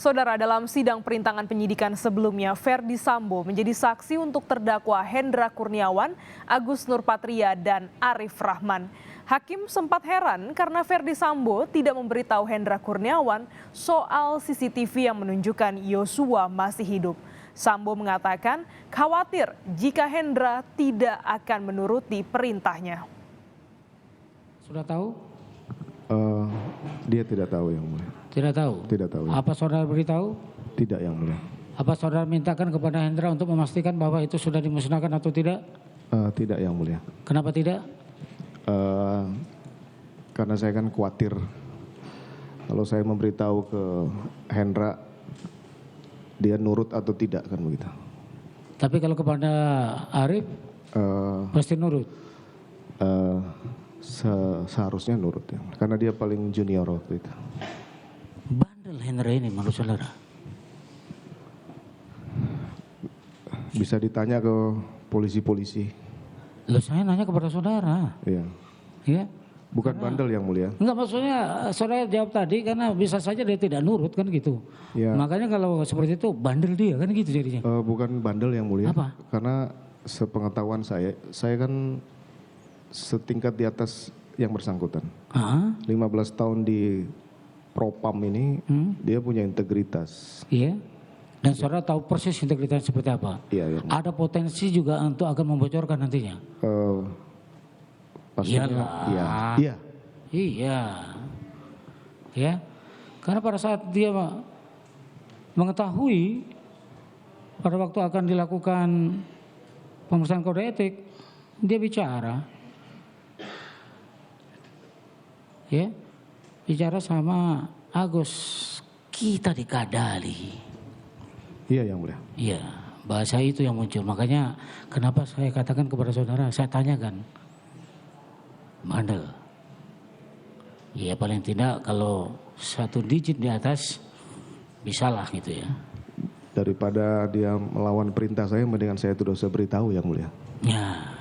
Saudara, dalam sidang perintangan penyidikan sebelumnya, Ferdy Sambo menjadi saksi untuk terdakwa Hendra Kurniawan, Agus Nurpatria, dan Arif Rahman. Hakim sempat heran karena Ferdy Sambo tidak memberitahu Hendra Kurniawan soal CCTV yang menunjukkan Yosua masih hidup. Sambo mengatakan khawatir jika Hendra tidak akan menuruti perintahnya. Sudah tahu? Dia tidak tahu, Yang Mulia. Tidak tahu? Tidak tahu. Apa saudara beritahu? Tidak, Yang Mulia. Apa saudara mintakan kepada Hendra untuk memastikan bahwa itu sudah dimusnahkan atau tidak? Tidak, Yang Mulia. Kenapa tidak? Karena saya kan khawatir kalau saya memberitahu ke Hendra, dia nurut atau tidak, kan begitu. Tapi kalau kepada Arif, pasti nurut? Seharusnya nurut, ya. Karena dia paling junior waktu itu. Bandel Hendra ini menurut saudara? Bisa ditanya ke polisi-polisi. Loh, saya nanya kepada saudara. Iya. Ya? Bukan bandel, Yang Mulia. Enggak, maksudnya saudara jawab tadi karena bisa saja dia tidak nurut kan gitu. Ya. Makanya kalau seperti itu bandel dia kan gitu jadinya. Bukan bandel, Yang Mulia. Apa? Karena sepengetahuan saya kan setingkat di atas yang bersangkutan. 15 tahun di Propam ini, dia punya integritas. Iya. Dan saudara tahu persis integritas seperti apa. Iya. Ada potensi juga untuk akan membocorkan nantinya. Pastinya, iyalah. iya. Iya. Ya. Karena pada saat dia mengetahui pada waktu akan dilakukan pemeriksaan kode etik, dia bicara. Ya. Bicara sama Agus, kita dikadali. Iya, Yang Mulia. Iya, bahasa itu yang muncul. Makanya kenapa saya katakan kepada saudara, saya tanyakan. Bandel. Ya paling tidak kalau satu digit di atas bisalah gitu ya. Daripada dia melawan perintah saya, mendingan saya tidak usah beritahu, Yang Mulia. Ya.